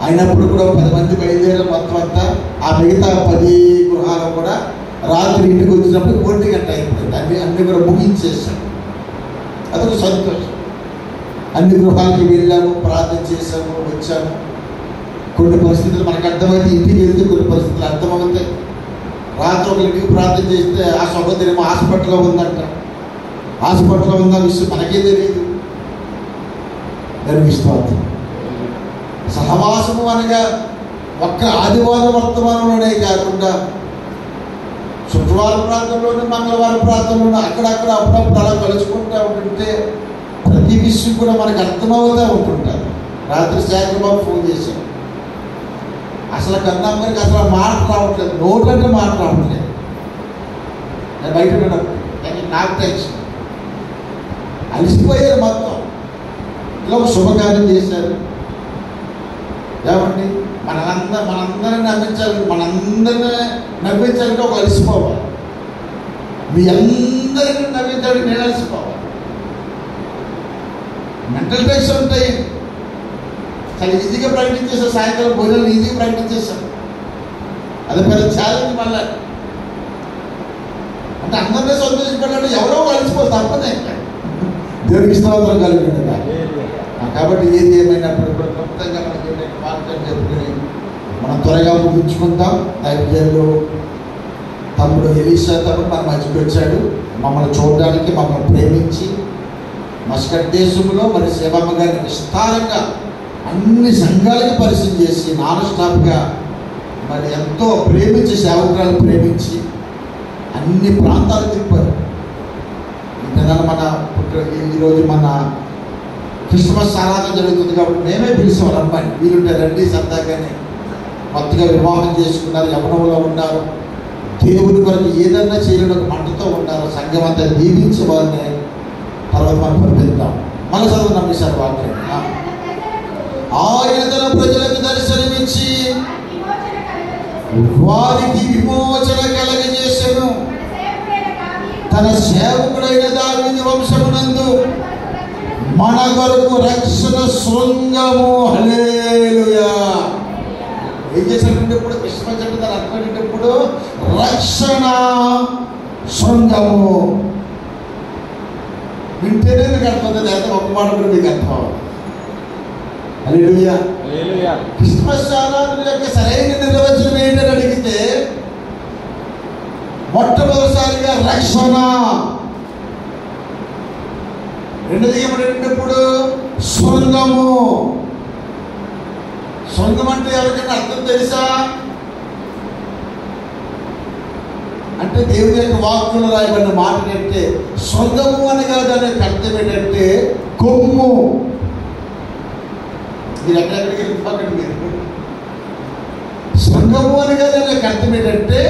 అయినప్పుడు కూడా 10 మంది బయలుదేరి మొత్తం అంతా ఆ మిగతా 10 గృహాలు కూడా రాత్రి ఇంటికి వచ్చినప్పుడు 1 గంట అయిపోయింది. అన్ని కూడా ముగించేసాం. అదొక సంతోషం. అన్ని గృహాలకి వెళ్ళాము, ప్రార్థన చేసాము, వచ్చాము. కొన్ని పరిస్థితులు మనకు అర్థమైతే ఇంటికి వెళ్తే కొన్ని పరిస్థితులు అర్థమవుతాయి. రాత్రి ఒక ఇంటికి ప్రార్థన చేస్తే ఆ సహోదరి ఏమో హాస్పిటల్లో ఉందంట. హాస్పిటల్లో ఉన్న విషయం మనకే తెలియదు. గర్విస్తాం. సహవాసము అనగా ఒక్క ఆదివారం వర్తమానంలోనే కాకుండా శుక్రవారం ప్రాంతంలోనూ మంగళవారం ప్రాంతంలోనూ అక్కడక్కడ అప్పుడప్పుడు అలా కలుసుకుంటూ ఉంటుంటే ప్రతి విషయం కూడా మనకు అర్థమవుతూ ఉంటుంటారు. రాత్రి శాఖబాబు ఫోన్ చేశాను. అసలు కన్నమ్మకి అసలు మాట రావట్లేదు, నోట్లంటే మాట రావట్లేదు. నేను బయట ఉన్నప్పుడు నాకు టెన్షన్, అలసిపోయారు మొత్తం. ఇలా ఒక శుభకార్యం చేశారు. ఏమండి మనందరినీ నవ్వించాలంటే ఒక అలసిపోవాలి. మీ అందరినీ నవ్వించాలంటే నేను అలసిపోవాలి. మెంటల్ టెన్షన్ ఉంటాయి. చాలా ఈజీగా ప్రకటించేసాం. సాయంత్రం భోజనాలు ఈజీగా ప్రకటించేసాం. అది పెద్ద ఛాలెంజ్. మళ్ళీ అంటే అందరినీ సంతోషపడాలంటే ఎవరో కలిసిపోతే తప్పదే. దేవుడికి స్తోత్రం కలిగింది. కాబట్టి ఏది ఏమైనప్పుడు కూడా క్లుప్తంగా మనకి వాక్యం చెప్పుకుని మనం త్వరగా ముగించుకుంటాం. దైవజనులు తమ్ముడు ఎలీషా తమ్ముడు మన మధ్యకి వచ్చాడు. మమ్మల్ని చూడడానికి, మమ్మల్ని ప్రేమించి మస్కట్ దేశంలో మరి సేవమ్మ గారిని విస్తారంగా అన్ని సంఘాలకి పరిచయం చేసి నాన్ స్టాప్గా మరి ఎంతో ప్రేమించి, సేవకురాలు ప్రేమించి అన్ని ప్రాంతాలు తిప్పారు. ఇంతగా మన ఈరోజు మన క్రిస్మస్ ఆరాధన జరుగుతుంది కాబట్టి మేమే పిలిచాం. అమ్మాయి వీలుంటే రండి, సరదాగానే కొత్తగా వివాహం చేసుకున్నారు, యవ్వనంలో ఉన్నారు, దేవుడి కొరకు ఏదన్నా చేయడం ఒక మంటతో ఉన్నారు. సంఘం అంతా దీవించే వారిని తర్వాత మనం పంపిద్దాం. మళ్ళీ చదువు నమ్మేశారు వాక్యం. ఆయన తన ప్రజలకు దర్శనమిచ్చి వారికి విమోచన కలగజేసెను. తన సేవకుడైన దావీదు వంశమునందు మన కొరకు రక్షణ శృంగము. హల్లెలూయా. ఏం చేశాడంటే ఇప్పుడు క్రిస్మస్ అంటే దాని అర్థం ఏంటప్పుడు రక్షణ శృంగము. వింటేనే మీకు అర్థమవుతుంది, అయితే ఒక మాట కూడా మీకు అర్థం అవ్వాలి. హల్లెలూయా. క్రిస్మస్ ఆరాధన యొక్క సరైన నిర్వచనం ఏంటని అడిగితే మొట్టమొదటిసారిగా రక్షణ, రెండోది ఏమిటంటప్పుడు శృంగము. శృంగం అంటే ఎవరికైనా అర్థం తెలుసా? అంటే దేవుని యొక్క వాక్కులు రాయబడిన మాట ఏంటంటే శృంగము అనగా దానికి అర్థం ఏంటంటే కొమ్ము. మీరు ఎక్కడెక్కడికి వెళ్ళిపోకండి. మీరు శృంగము అనగా దానికి అర్థం ఏంటంటే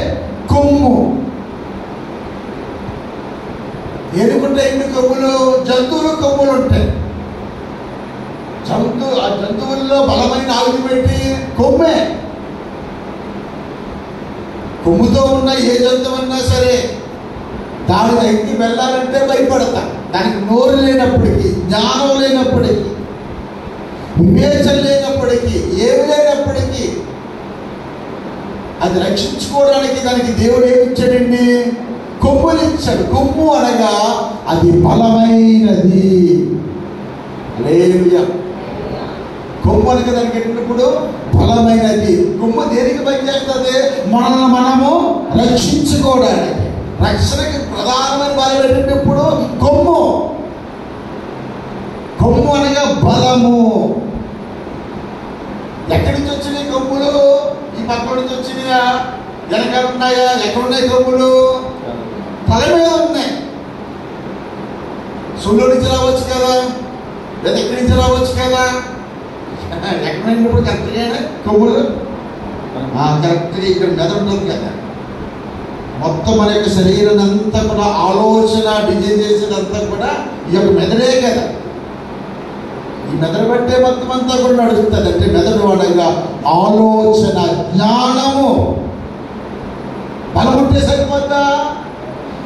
కొమ్ము. ఏనుకుంటాయి ఎన్ని కొమ్ములు? జంతువులు కొమ్ములు ఉంటాయి. ఆ జంతువుల్లో బలమైన ఆయుధం పెట్టి కొమ్మే. కొమ్ముతో ఉన్న ఏ జంతువు అన్నా సరే దాని ఎక్కి వెళ్ళాలంటే భయపడతా. దానికి నోరు లేనప్పటికీ, జ్ఞానం లేనప్పటికీ, వివేచన లేనప్పటికీ, ఏమి లేనప్పటికీ అది రక్షించుకోవడానికి దానికి దేవుడు ఏమిచ్చాడండి? కొమ్ములు ఇచ్చాడు. కొమ్ము అనగా అది బలమైనది. హల్లెలూయా. కొమ్ము అనగా దానికి ఎట్టినప్పుడు బలమైనది. కొమ్ము దేనికి పనిచేస్తుంది? మనల్ని మనము రక్షించుకోవడానికి. రక్షణకి ప్రధానమైన బలం పెట్టినప్పుడు కొమ్ము. కొమ్ము అనగా బలము. ఎక్కడి నుంచి వచ్చినాయి కొమ్ములు? ఈ పక్క నుంచి వచ్చినాయా? వెనకాల ఉన్నాయా? ఎక్కడున్నాయి కొమ్ములు? తల మీద ఉన్నాయి. సుళ్ళు నుంచి రావచ్చు కదా, లేదా ఎక్కడి నుంచి రావచ్చు కదా. ఎక్కడైనప్పుడు కరెక్ట్గానే కొమ్ములు కరెక్ట్గా ఇక్కడ మెదడు ఉంటుంది కదా. మొత్తం మన యొక్క శరీరం అంతా కూడా ఆలోచన డిజైన్ చేసేదంతా కూడా ఈ యొక్క మెదడే కదా. ఈ మెదడు బట్టే మొత్తం అంతా కూడా నడుస్తుంది. అంటే మెదడు అనగా ఆలోచన, జ్ఞానము. బలం ఉంటే సరిపోద్దా?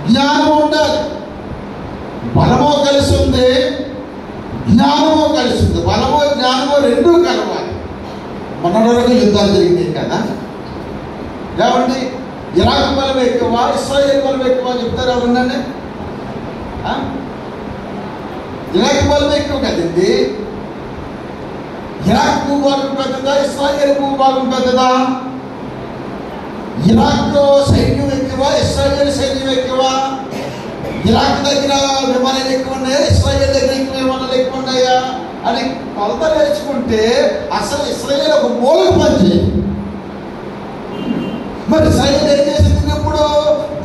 జ్ఞానం ఉండాలి. బలమో కలిసి ఉంది, జ్ఞానమో కలిసి ఉంది. బలమో జ్ఞానమో రెండూ కలవాలి. మన మొన్నటి వరకు యుద్ధాలు జరిగినాయి కదా. ఏమండి, ఇరాక్ బలం ఎక్కువ, ఇస్రాయేల్ బలం ఎక్కువ చెప్తారు ఎవరుందండి? ఇరాక్ బలం ఎక్కువ కదండి. ఇరాక్ భూభాగం పెద్దదా, ఇస్రాయేల్ భూభాగం పెద్దదా? ఇరాక్ సైన్యం ఎక్కువ, ఇస్రాయేల్ సైన్యం ఎక్కువ. ఇరాక్ దగ్గర విమానాలు ఎక్కువ ఉన్నాయా, ఇస్రాయేల్ దగ్గర విమానాలు ఎక్కువ ఉన్నాయా అని కొలత నేర్చుకుంటే అసలు ఇస్రాయేల్ ఒక మూలకు పనిచేయదు. మరి ఇస్రాయేల్ ఏం చేసింది? ఇప్పుడు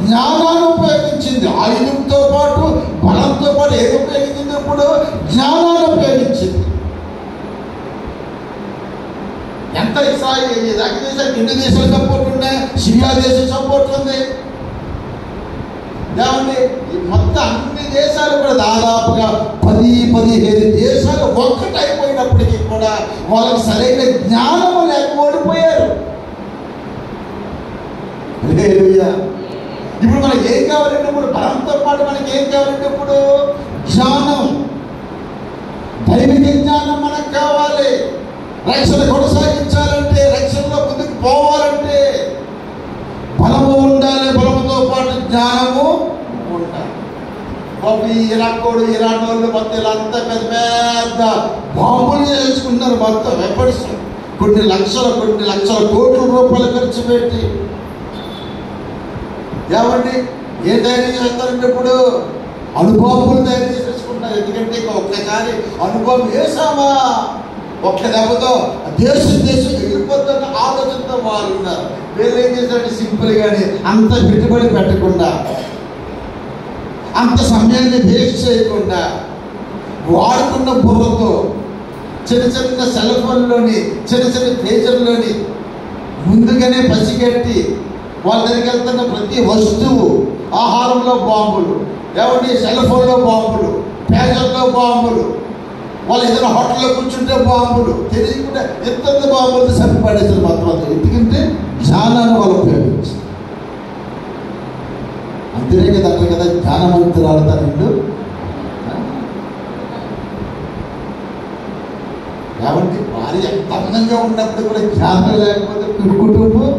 జ్ఞానాన్ని ఉపయోగించింది. ఆయుధంతో పాటు బలంతో పాటు ఏది ఉపయోగించింది? ఇప్పుడు జ్ఞానాన్ని ఉపయోగించింది. ఎంత ఇరాక్ దేశానికి ఎన్ని దేశాలు సపోర్ట్ ఉన్నాయి? సిరియా దేశం సపోర్ట్ ఉంది. ఏమండి, మొత్తం అన్ని దేశాలు కూడా దాదాపుగా 10-15 దేశాలు ఒక్కటైపోయినప్పటికీ కూడా వాళ్ళకి సరైన జ్ఞానము లేక ఓడిపోయారు. ఇప్పుడు మనకి ఏం కావాలంటే, ఇప్పుడు బలంతో పాటు మనకి ఏం కావాలంటే ఇప్పుడు జ్ఞానం, దైవిక జ్ఞానం మనకు కావాలి. రక్షణ కొనసాగించాలంటే, రక్షణలో ముందుకు పోవాలంటే బలము ఉండాలి, బలముతో పాటు జ్ఞానము ఉండాలి. బాబు ఇరాకోడు ఇరాన్ వాళ్ళు మొత్తం ఇలా అంతా పెద్ద పెద్ద బాంబులు చేసుకున్నారు. మొత్తం వెపన్స్ కొన్ని లక్షల కోట్ల రూపాయలు ఖర్చు పెట్టి. ఏమండి, ఏ తయారీ చేస్తారంటే ఇప్పుడు అణుబాంబులు తయారు చేసేసుకుంటారు. ఎందుకంటే ఇక ఒక్కసారి అణుబాంబు వేసామా ఒక్క దెబ్బతో దేశం ఎగిరిపోతున్న ఆలోచనతో వాళ్ళు ఉన్నారు. వీళ్ళు ఏం చేశారంటే సింపుల్ గాని అంత పెట్టుబడి పెట్టకుండా, అంత సమయాన్ని వేస్ట్ చేయకుండా, వాడుకున్న బుర్రతో చిన్న సెల్ ఫోన్లోని చిన్న పేజర్లోని ముందుగానే పసిగట్టి వాళ్ళ దగ్గరికి వెళ్తున్న ప్రతి వస్తువు, ఆహారంలో బాంబులు, ఏమంటే సెల్ ఫోన్లో బాంబులు, పేజర్లో బాంబులు, వాళ్ళు ఏదైనా హోటల్లో కూర్చుంటే బాంబులు, తెలియకుండా ఎంత బాంబులతో సరిపడేసారు మొత్తం అంతా. ఎందుకంటే జ్ఞానాన్ని వాళ్ళు ఉపయోగించారు. అంతేనే కదా, అట్లా కదా జ్ఞానవంతులు తనండు. కాబట్టి భార్య ఎంత అందంగా ఉన్నప్పుడు కూడా జ్ఞానం లేకపోతే కుటుంబం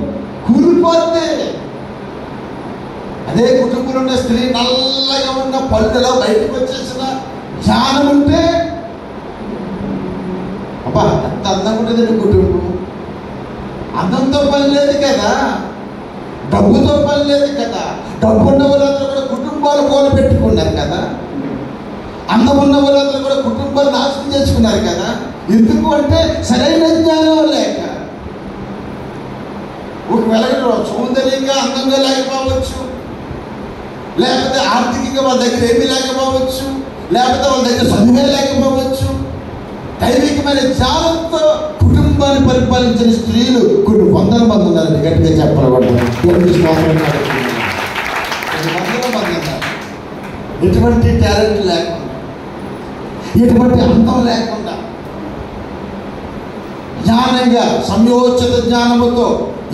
కూలిపోతే, అదే కుటుంబంలో ఉన్న స్త్రీ నల్లగా ఉన్న పళ్ళులో బయటకు వచ్చేసిన జ్ఞానం ఉంటే అబ్బా ఎంత అందంగా ఉండేదండి కుటుంబం. అందంతో పని లేదు కదా, డబ్బుతో పని లేదు కదా. డబ్బు ఉన్న వాళ్ళందరూ కూడా కుటుంబాలు కూల పెట్టుకున్నారు కదా. అందం ఉన్న వాళ్ళందరూ కూడా కుటుంబాలు నాశనం చేసుకున్నారు కదా. ఎందుకు అంటే సరైన జ్ఞానం లేక. ఒకవేళ సౌందర్యంగా అందంగా లేకపోవచ్చు, లేకపోతే ఆర్థికంగా వాళ్ళ దగ్గర ఏమీ లేకపోవచ్చు, లేకపోతే వాళ్ళ దగ్గర చదువే లేకపోవచ్చు. దైవికమైన జ్ఞానంతో కుటుంబాన్ని పరిపాలించిన స్త్రీలు కొన్ని 100 మంది ఉన్నారండి. గట్టిగా చెప్పాలి, ఎటువంటి టాలెంట్ లేకుండా, ఎటువంటి అందం లేకుండా జ్ఞానంగా సంయోచిత జ్ఞానముతో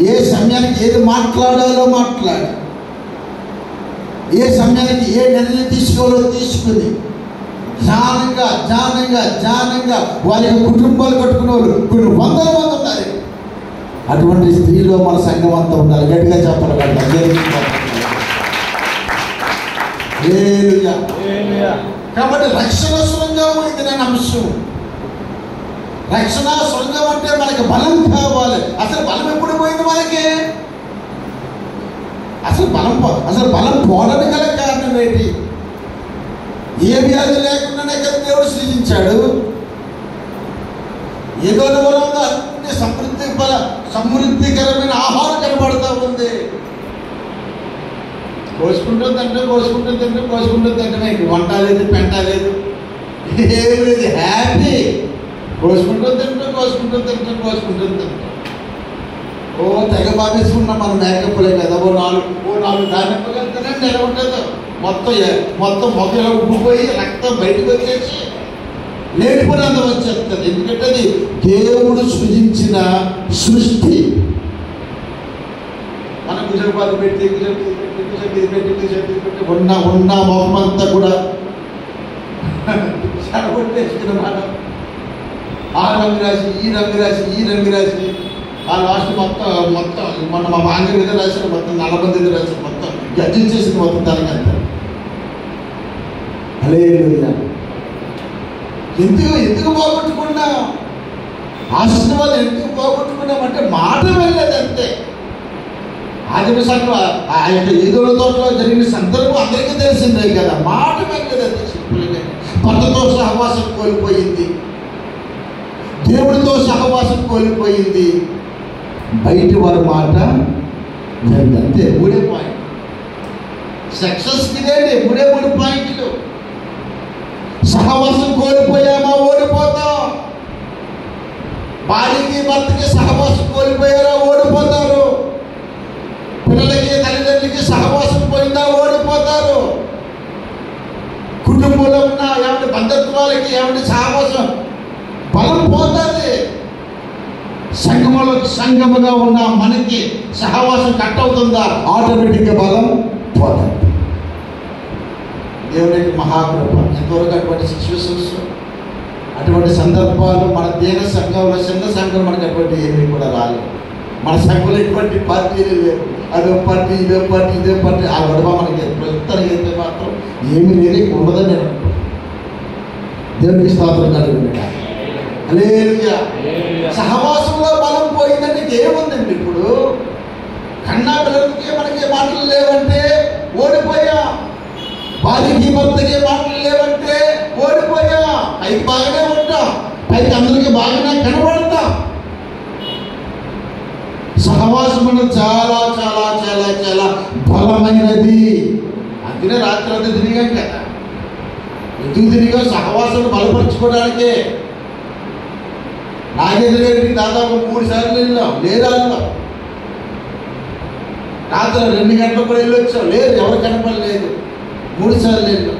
ఏ సమయానికి ఏది మాట్లాడాలో మాట్లాడి, ఏ సమయానికి ఏ నిర్ణయం తీసుకోవాలో తీసుకుని జ్ఞానంగా వారి కుటుంబాలు కట్టుకునే వాళ్ళు కొన్ని 100 మంది ఉన్నారు. అటువంటి స్త్రీలో మన సంఘం అంతా ఉండాలి. గట్టిగా చెప్పాలి. కాబట్టి రక్షణ శృంగం ఇది నేను అంశం. రక్షణ శృంగం అంటే మనకి బలం కావాలి. అసలు బలం ఎప్పుడు పోయింది మనకి? అసలు బలం పోవడానికి గల కారణం ఏంటి? ఏ వ్యాధి లేకుండానే కదా దేవుడు సృజించాడు. ఏదో వరంలో అన్ని సమృద్ధికరమైన ఆహారం కనబడుతూ ఉంది. కోసుకుంటూ తింటే వంట లేదు, పెంట లేదు, ఏమి లేదు, హ్యాపీ. కోసుకుంటూ తింటూ ఓ తెగ బాగేసుకున్నాం మనం. మేకప్లే కదా, ఓ నాలుగు దానిమ్మలు వెళ్తానండి ఎలా ఉంటుందో. మొత్తం మొక్కలో ఉబ్బిపోయి రక్తం బయటకు వచ్చేసి లేడిపోయినంత వచ్చేస్తుంది. ఎందుకంటే అది దేవుడు సృజించిన సృష్టి. మన గుజరపాలు పెట్టి ఉన్న మొహమంతా కూడా చెడగొట్టేసుకున్న మనం. ఆ రంగు రాసి ఈ రంగు రాసి ఈ రంగు రాసి ఆ లాస్ట్ మొత్తం మొన్న మా బాంగర్ ఏదో రాశారు, మొత్తం 40 ఏదో రాశారు, మొత్తం గడ్జింగ్ చేసింది మొత్తం దానికంతా. హల్లెలూయా. ఎందుకు పోగొట్టుకున్నాం? ఆశీర్వాదం ఎందుకు పోగొట్టుకున్నామంటే మాట వెళ్ళలేదు అంతే. ఆదిమ సంఘం ఆ యొక్క ఏదోల తోటలో జరిగిన సందర్భం అందరికీ తెలిసిందే కదా. మాట వెళ్ళలేదు అంతే. సింపుల్గా భర్తతో సహవాసం కోల్పోయింది, దేవుడితో సహవాసం కోల్పోయింది, బయటి వారి మాట అంతే. 3 పాయింట్ సక్సెస్కి ఇదేంటి, 3 పాయింట్లు. సహవాసం కోల్పోయామా ఓడిపోతాం. భార్యకి భర్తకి సహవాసం కోల్పోయారా ఓడిపోతారు. పిల్లలకి తల్లిదండ్రులకి సహవాసం పోయిందా ఓడిపోతారు. కుటుంబంలో ఉన్న ఏమంటే బంధుత్వాలకి ఏమంటే సహవాసం బలం పోతుంది. సంఘముగా ఉన్న మనకి సహవాసం కట్ అవుతుందా, ఆటోమేటిక్గా బలం పోతుంది. దేవునికి మహాకృప. ఎంతవరకు అటువంటి సిచ్యువేషన్స్, అటువంటి సందర్భాలు మన దేన సంఘంలో, చిన్న సంఘం మనకి అటువంటి ఏమీ కూడా రాలేదు. మన సంఘంలో ఎటువంటి పార్టీలు లేవు. అదో పార్టీ ఇదో పార్టీ ఇదే పార్టీ ఆ గొడవ మనకి ప్రస్తుతానికి అయితే మాత్రం ఏమీ లేదు, ఉండదని నేను అనుకుంటున్నాను. దేవునికి స్తోత్రం కలుగుతుంది. హల్లెలూయా. సహవాసంలో బలం పోయిందంటే ఏముందండి? ఇప్పుడు కన్నా పిల్లలకి మనకి మాటలు లేవంటే ఓడిపోయా. భార్యకి భర్తకి మాటలు లేవంటే ఓడిపోయా. పైకి బాగానే ఉంటాం, పైకి అందరికీ బాగానే కనబడతాం. సహవాసం అనేది చాలా చాలా చాలా చాలా బలమైనది. అందుకే రాత్రి అంతా తిరిగాం కదా. ఎందుకు తిరిగా? సహవాసం బలపరచుకోవడానికే. నాగేంద్ర గారికి దాదాపు 3 సార్లు వెళ్ళాం, లేదా రాత్రి 2 గంటలకు కూడా వెళ్ళొచ్చాం, లేదు ఎవరు కనపడలేదు. 3 సార్లు వెళ్ళాం.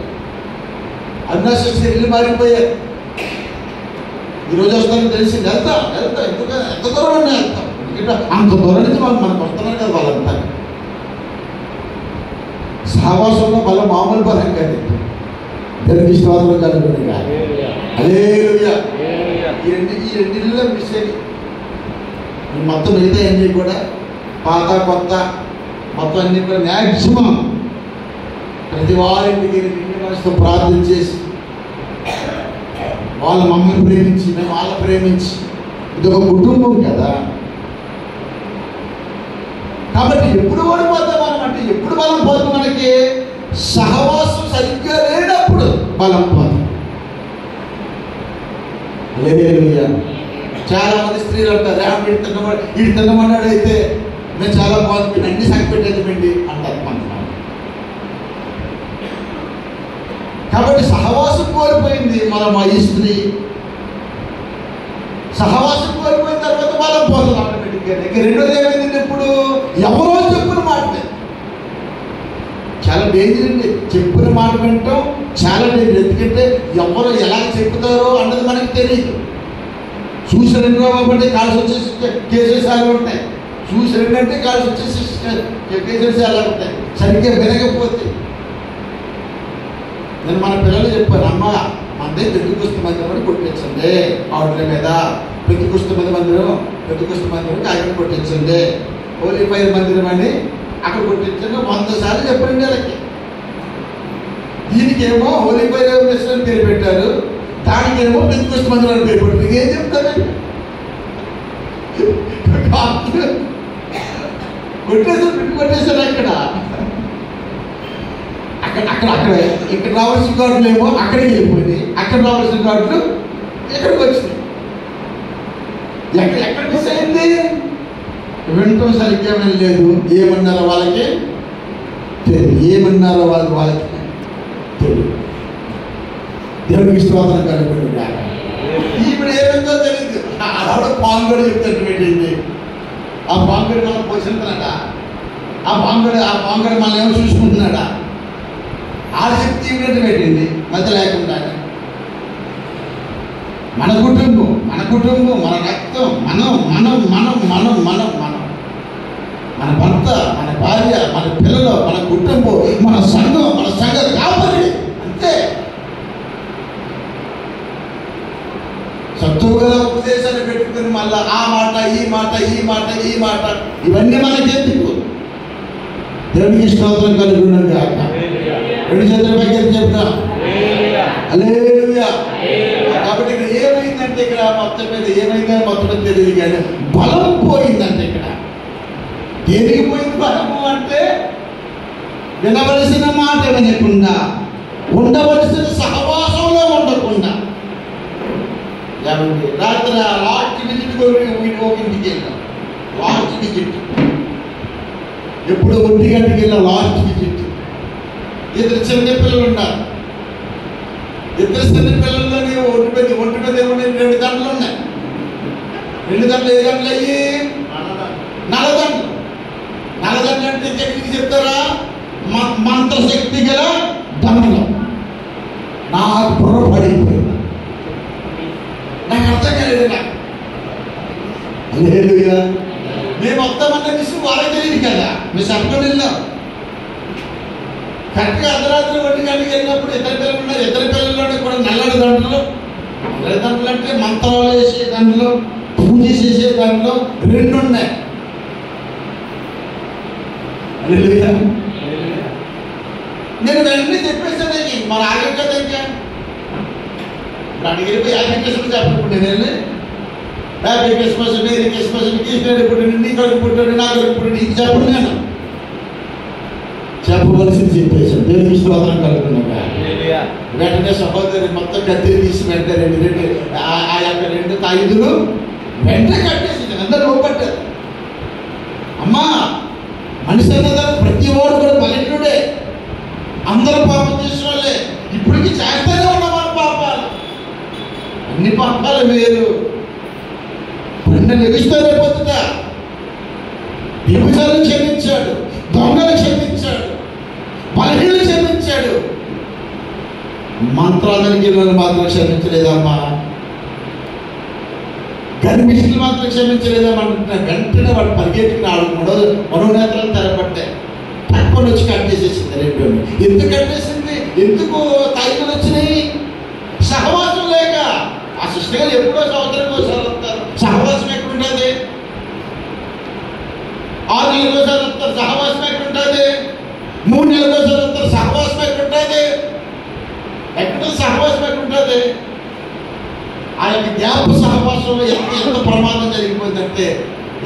అవినాశి ఇల్లు మారిపోయారు. ఈరోజు వస్తానని తెలిసింది, వెళ్తాం ఎందుకంటే ఎంత దూరం ఉన్నా వెళ్తాం. ఎందుకంటే అంత దూరం నుంచి మనకు వస్తున్నారు కదా వాళ్ళంతా. సహవాసంలో బలం మామూలు బలం కాదు. దేవునికి స్తోత్రం కలుగుతుంది. హల్లెలూయా. ఈ రెండిల్లో మిస్ అయ్యి మొత్తం మిగతా అన్నీ కూడా పాత కొత్త మొత్తం అన్నీ కూడా మ్యాక్సిమం ప్రతి వారింటికి నిండి మనసుతో ప్రార్థన చేసి వాళ్ళు మమ్మల్ని ప్రేమించి మేము వాళ్ళని ప్రేమించి ఇదొక కుటుంబం కదా. కాబట్టి ఎప్పుడు ఓడిపోతాం మనం అంటే, ఎప్పుడు బలం పోతుంది మనకి? సహవాసం సరిగ్గా లేనప్పుడు బలం పోతుంది. హల్లెలూయా. చాలా మంది స్త్రీలు అంటారు, వీడు తిన్నమన్నాడు అయితే మేము చాలా బాగుంది అన్ని సంగపెట్టేది అంటారు కొంతమంది. కాబట్టి సహవాసం కోల్పోయింది మా ఈ స్త్రీ. సహవాసం కోల్పోయిన తర్వాత బలం పోతుంది ఆటోమేటిక్గా. రెండోది ఏమైందంటే, ఇప్పుడు ఎవరో చెప్పిన మాట చాలా డేంజర్ అండి. చెప్పిన మాట వింటాం చాలా డేంజర్. ఎందుకంటే ఎవరు ఎలా చెప్తారో అన్నది మనకి తెలియదు. చూసి 2 కాబట్టి కాల్సి వచ్చేసి కేసెస్ అలా ఉంటాయి. చూసి 2 అంటే కాల్సి వచ్చేసి కేసెస్ అలా ఉంటాయి. సరిగ్గా వినకపోతే నేను మన పిల్లలు చెప్పాను, అమ్మ మందే పెద్దకుస్తు మందిరం అని కొట్టించండి ఆవిడ మీద. పెద్దకుస్తు మందిరం కాగితం కొట్టించండి. హోలీ ఫైర్ మందిరం అని అక్కడ కొట్టించండి 100 సార్లు చెప్పండి వాళ్ళకి. దీనికేమో హోలీ ఫైర్ మిషన్ పేరు పెట్టారు, దానికేమో పెద్దకుస్తు మందిరం అని పేరు పెట్టారు. ఏం చెప్తానండి? కొట్టేశారు అక్కడ ఇక్కడ రావాల్సిన కార్డులు ఏమో అక్కడికి వెళ్ళిపోయింది, అక్కడ రావాల్సిన కార్డులు ఎక్కడికి వచ్చినాయి. ఎక్కడ మిస్ అయింది? వినటం సరిగ్గా లేదు. ఏమన్నారో వాళ్ళకి తెలియదు, ఏమన్నారో వాళ్ళకి తెలియదు. దేవుడికి స్తోత్రం కలుగుతుంది. ఇప్పుడు ఏమైందో తెలియదు. ఆవిడ పాంగడు చెప్తాడు పెట్టింది. ఆ పాంగడు మనం పోషిస్తున్నాడా? ఆ పాంగడు మనం ఏమో చూసుకుంటున్నాడా? ఆ శక్తి ఇవ్వడం పెట్టింది మధ్య లేకుండా. మన కుటుంబం మన రక్తం, మన భర్త, మన భార్య, మన పిల్లలు, మన కుటుంబం, మన సంఘ కాపరి అంతే. శత్రువు గల మళ్ళా ఆ మాట ఈ మాట ఈ మాట ఈ మాట ఇవన్నీ మనకెందుకు? దేవునికి స్తోత్రం కలుగును గాక. రెండు చేతుల పైకి చెప్తా హల్లెలూయా. కాబట్టి ఇక్కడ ఏమైందంటే, ఇక్కడ మొత్తం మీద ఏమైందని మొత్తం మీద తెలియదు కానీ బలం పోయిందంటే, ఇక్కడ దేనికి పోయింది బలము అంటే, వినవలసిన మాట వినకుండా, ఉండవలసిన సహవాసంలో ఉండకుండా. రాత్రి లాస్ట్ విజిట్ ఒక ఇంటికి వెళ్ళాం. లాస్ట్ విజిట్ ఎప్పుడు 1 గంటకి వెళ్ళాం. Last visit. ఇద్దరు చిన్న పిల్లలు ఉన్నారు. ఇద్దరు చిన్న పిల్లల్లోని ఒంటి మీద ఏమన్నా 2 గంటలు ఉన్నాయి. 2 గంటలు ఏ గంటలు అయ్యి 4 గంటలు. 4 గంటలు అంటే ఎక్కడికి చెప్తారా? మంత్రశక్తి గల దండం. నాకు బుర్ర పడిపోయింది. నాకు అర్థం కాలేదు. హల్లెలూయా. మేము వస్తామన్న విషయం వాళ్ళకి తెలియదు కదా. మేము చెప్పకుండా వెళ్ళాం. కరెక్ట్గా అర్ధరాత్రి 1 గంటకి వెళ్ళినప్పుడు ఇద్దరు పిల్లలు ఉన్నారు. ఇద్దరు పిల్లల్లోనే కూడా నల్లడి దండలు. నల్లడి దండలు అంటే మంత్రాలు వేసే దాంట్లో, పూజ చేసే దాంట్లో 2 ఉన్నాయి. హల్లెలూయా. నేను వెంటనే చెప్పేసాను. మన ఆగే కదా. ఇంకా ఇప్పుడు అడిగిపోయి హ్యాపీ క్రిస్మస్ చెప్పప్పుడు నేను వెళ్ళి హ్యాపీ క్రిస్మస్, మేరీ క్రిస్మస్, కృష్ణుడు పుట్టిండు, నీ కొడుకు పుట్టాడు, నా కొడుకు పుట్టిండు, ఇది చెప్పండి. నేను చెప్పవలసింది చెప్పేసాను. దేవునికి స్తోత్రం కలుగుతున్నాక వెంటనే సహోదరి మొత్తం కత్తిరి తీసి వెంటనే 2 ఆ యొక్క 2 తాయిదులు వెంటనే కట్టేసి అందరూ లోపట్టారు. అమ్మా, మనిషి అన్నదాన్ని ప్రతి వాడు కూడా బలిష్ఠుడే. అందరూ పాపం చేసిన వాళ్ళే. ఇప్పటికీ చేస్తూనే ఉన్నాం మన పాపాలు. అన్ని పాపాలు వేరు. లభిస్తారే పొద్దుట వ్యభిచారం క్షమించాడు, దొంగలు క్షమించాడు, బలహీనలు క్షమించాడు. మంత్రాలకి మాత్రం క్షమించలేదమ్మా. గర్భిష్ఠులు మాత్రం క్షమించలేదమ్మా. వెంటనే వాడు పరిగెట్టుకున్నాడు. మనోనేత్రాలు తెరపట్టాయి. పట్టుకొని వచ్చి కట్ చేసేసింది 2. ఎందుకు కట్టేసింది? ఎందుకు తైదులు వచ్చినాయి? సహవాసం లేక. ఆ సిస్టర్ ఎప్పుడో సంవత్సరానికి ఒకసారి వస్తారు. సహవాసం ఎక్కడుంటుంది? 6 నెలలకు ఒకసారి వస్తారు. సహవాసం ఎక్కడుంటుంది? 3 నెలలకు ఒకసారి వస్తారు. సహవాసం ఎక్కడుంటుంది? ఎక్కడ సహవాసం ఎక్కడుంటుంది? ఆ యొక్క జ్ఞాప సహవాసంలో ఎంత ప్రమాదం జరిగిపోయిందంటే,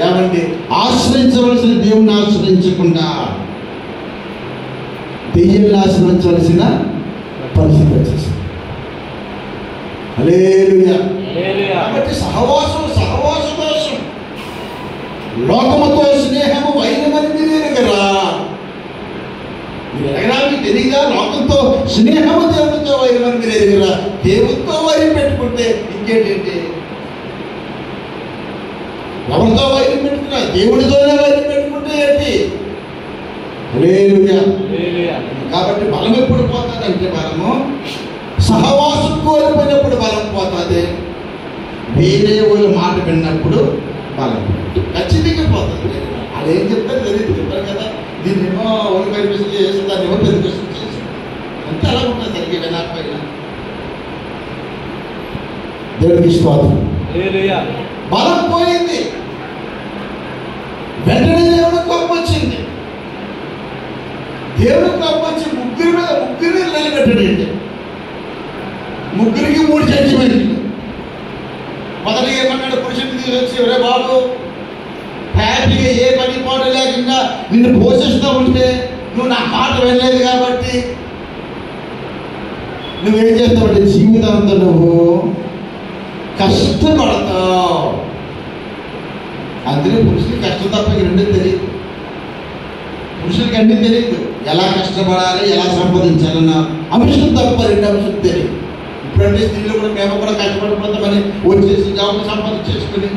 ఏమండి, ఆశ్రయించవలసిన దేవుణ్ణి ఆశ్రయించకుండా దెయ్యాన్ని ఆశ్రయించవలసిన పరిస్థితి వచ్చేసింది. హల్లెలూయా. కాబట్టి సహవాసం దోషం. లోకముతో స్నేహము వైరమని మీరు ఎరగరా? మీరు ఎరగరా? మీకు తెలియదా? లోకంతో స్నేహము దేవునితో వైరమని మీరు ఎరగరా? దేవునితో వైరం పెట్టుకుంటే ఇంకేంటంటే, ఎవరితో వైరం పెట్టుకున్నా దేవుడితోనే వైరం పెట్టుకుంటే ఏంటి? హల్లెలూయా. కాబట్టి బలం ఎప్పుడు పోతుందంటే, బలము సహవాసం కోల్పోయినప్పుడు బలం పోతుంది. వేరే వాళ్ళు మాట విన్నప్పుడు బలం ఖచ్చితంగా పోతుంది. అది ఏం చెప్తారు తెలియదు. చెప్పారు కదా, దీన్నేమో ఓన్ కనిపిస్తుంది చేసి, దాన్ని ఏమో పెరిగిస్తుంది చేసి, అంతే అలా ఉంటుంది. సరిగ్గా వినకపోయినా. దేవుడికి స్తోత్రం. బలం పోయింది. వెంటనే దేవుడికి కోపం వచ్చింది. దేవుడికి కోపం వచ్చి ముగ్గురు నిలబెట్టాడండి. 3కి 3 జడ్జిమెంట్లు. మొదటిగా ఏమన్నాడు? పురుషుడిని తీసుకొచ్చి, ఒరే బాబు, హ్యాపీగా ఏ పని పాట లేకుండా నిన్ను పోషిస్తూ ఉంటే నువ్వు నా మాట వెళ్ళలేదు కాబట్టి నువ్వేం చేస్తావంటే జీవితాంతా నువ్వు కష్టపడతావు. అందుకే పురుషుడికి కష్టం తప్ప 2 తెలియదు. పురుషులకి అన్నీ తెలియదు. ఎలా కష్టపడాలి, ఎలా సంపాదించాలన్న అంశం తప్ప 2 అంశం తెలియదు. ఇప్పుడంటే స్త్రీలు కూడా మేము కూడా కష్టపడిపోతామని వచ్చేసి జాబ్ సంపాదించేసుకుని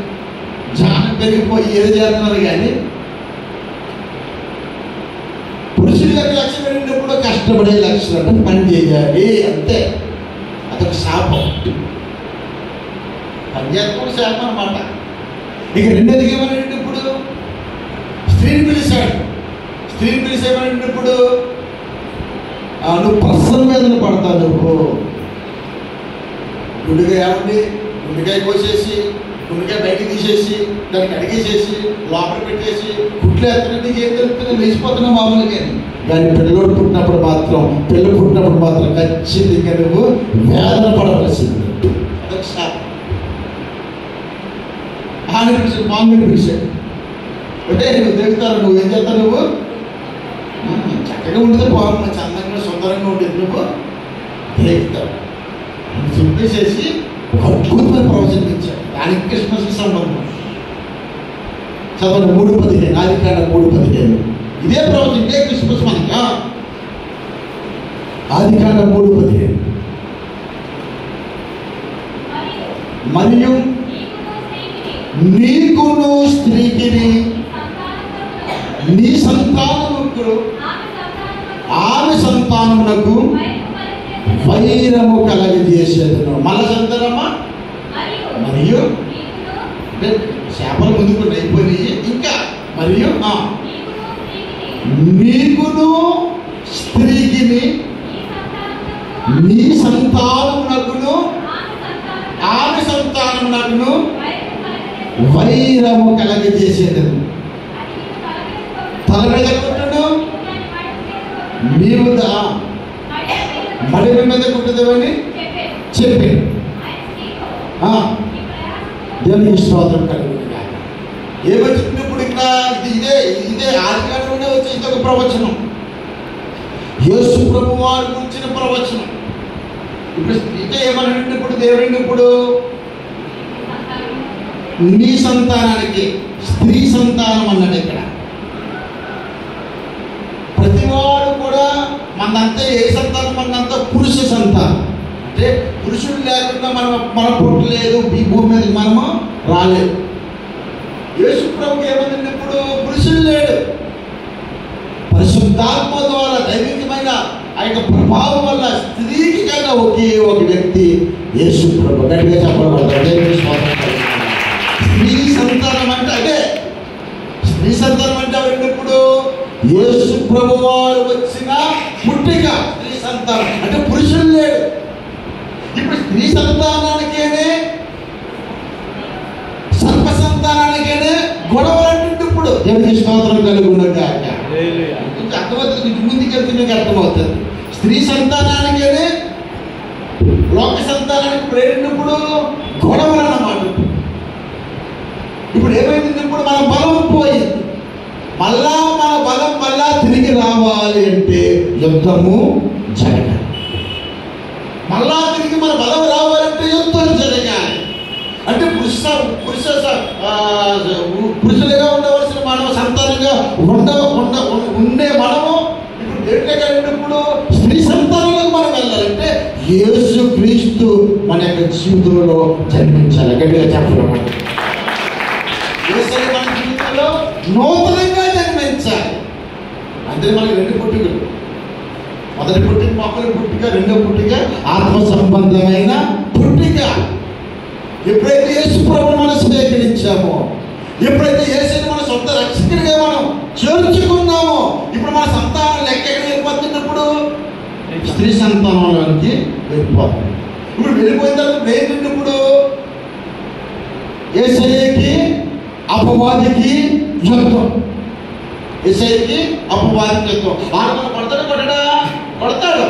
జ్ఞానం పెరిగిపోయి ఏది చేస్తున్నారు. కానీ పురుషుల యొక్క లక్ష్యం ఏంటప్పుడు కష్టపడే లక్ష్యం అంటే పని చేయాలి, అంతే. అదొక శాపం. పని చేస్తున్న శాపం అన్నమాట. ఇక 2వదికి ఏమనంటే, ఇప్పుడు స్త్రీని పిలిచాడు. స్త్రీని పిలిచేమనంటే, ఇప్పుడు నువ్వు ప్రసవ వేదన పడతావు. నువ్వు గుండెకాయ ఏమండి, గుండెకాయ కోసేసి గుండెగా బయటకు తీసేసి దానికి అడిగేసేసి లోపల పెట్టేసి గుడ్లు ఎత్తడానికి నీకు ఏం తెలుస్తుంది, లేచిపోతున్నావు మామూలుగా. కానీ పిల్లలు పుట్టినప్పుడు మాత్రం ఖచ్చితంగా నువ్వు వేదన పడవలసింది. అదొక శాపం. ఆయన పిలిచి మామూలు పిలిచాడు అంటే నువ్వు తెలుగుతారు, నువ్వేం చేస్తావు, నువ్వు చక్కగా ఉంటుంది, బాగుంది, చందంగా సుందరంగా ఉండేది, నువ్వు తెలుగుతావు చెప్పేసేసి అద్భుతమైన ప్రవచనించాడు. దానికి క్రిస్మస్కి సంబంధం. చదవండి 3:15, ఆదికాండం 3:15. ఇదే ప్రవచనం, ఇదే క్రిస్మస్ మనకి. ఆదికాండం 3:15. మరియు నీకును స్త్రీకిని నీ సంతానముకు ఆమె సంతానమునకు వైరము కలగజేసేదను. మళ్ళా సంతానమా? మరియు శాపలు ముందుకు అయిపోయి ఇంకా మరియు నీకును స్త్రీకిని నీ సంతానమునకును ఆమె సంతానమునకును వైరము కలగజేసేదను. తల మీద కొట్టను, నీవు మడిమ మీద కుట్టదేవని చెప్పాను. దేవునికి స్తోత్రం కలుగుతుంది. ఏమొచ్చింది ఇప్పుడు ఇక్కడ? ఇదే ఆదికాండంలోనే వచ్చేసి ఒక ప్రవచనం, యేసు ప్రభు వారి గురించిన ప్రవచనం. ఇప్పుడు స్త్రీతో ఏమన్నాడు ఇప్పుడు దేవుడిని? ఇప్పుడు నీ సంతానానికి స్త్రీ సంతానం అన్నాడు. ఇక్కడ ప్రతివాడు కూడా మనంతా ఏ సంతానం? మనంతా పురుష సంతానం. అంటే పురుషుడు లేకుండా మన పుట్టలేదు, ఈ భూమి మీద మనము రాలేదు. యేసు ప్రభుకి ఏమంటే ఇప్పుడు పురుషుడు లేడు. పరిశుద్ధాత్మ ద్వారా దైవికమైన ఆ యొక్క ప్రభావం వల్ల స్త్రీకి కన్నా ఒకే ఒక వ్యక్తి యేసు ప్రభు. గట్టిగా చెప్పబడతాడు. స్త్రీ సంతానం అంటే అదే. స్త్రీ సంతానం అంటే ఇప్పుడు యేసు ప్రభు వారు వచ్చిన పుట్టిక స్త్రీ సంతానం. అంటే పురుషుడు లేడు. ఇప్పుడు స్త్రీ సంతానానికేనే సర్ప సంతానానికేనే గొడవలంటే ఇప్పుడు దేవునికి స్తోత్రం కలుగునగా. అర్థమవుతుంది, ముందుకు వెళ్తే మీకు అర్థమవుతుంది. స్త్రీ సంతానానికేనే లోక సంతానానికి ప్రేరినప్పుడు గొడవలు అన్నమాట. ఇప్పుడు ఏమైంది? ఇప్పుడు మన బలం పోయింది. మళ్ళా మన బలం మళ్ళా తిరిగి రావాలి అంటే యుద్ధము జరగాలి. మళ్ళా తిరిగి మన బలం రావాలంటే యుద్ధం జరగాలి. అంటే పురుషులుగా ఉండవలసిన మానవ సంతానంగా ఉండే మనము ఇప్పుడు దేంట్లోకి వెళ్ళినప్పుడు స్త్రీ సంతానంలోకి మనం వెళ్ళాలంటే యేసు క్రీస్తు మన యొక్క జీవితంలో జన్మించాలి. గట్టిగా చెప్పడం మన జీవితంలో నూతనంగా జన్మించాలి. అంటే మనకి 2 పుట్టుకలు. మొదటి పుట్టిక మొక్కల పుట్టిక, రెండో పుట్టిక ఆత్మ సంబంధమైన పుట్టిక. ఎప్పుడైతే యేసు ప్రభువును మనం స్వీకరించామో, ఎప్పుడైతే యేసుని మన సొంత రక్షకుడిగా మనం చేర్చుకున్నామో, ఇప్పుడు మన సంతానం లెక్క ఎక్కడ వెళ్ళిపోతున్నప్పుడు స్త్రీ సంతానంలోనికి వెళ్ళిపోతుంది. ఇప్పుడు వెళ్ళిపోయిన తర్వాత ఏంటంటే యేసయ్యకి అపవాదికి యుద్ధం. యేసయ్యకి అపవాదికి యుద్ధం. ఆడు కొడతాడు.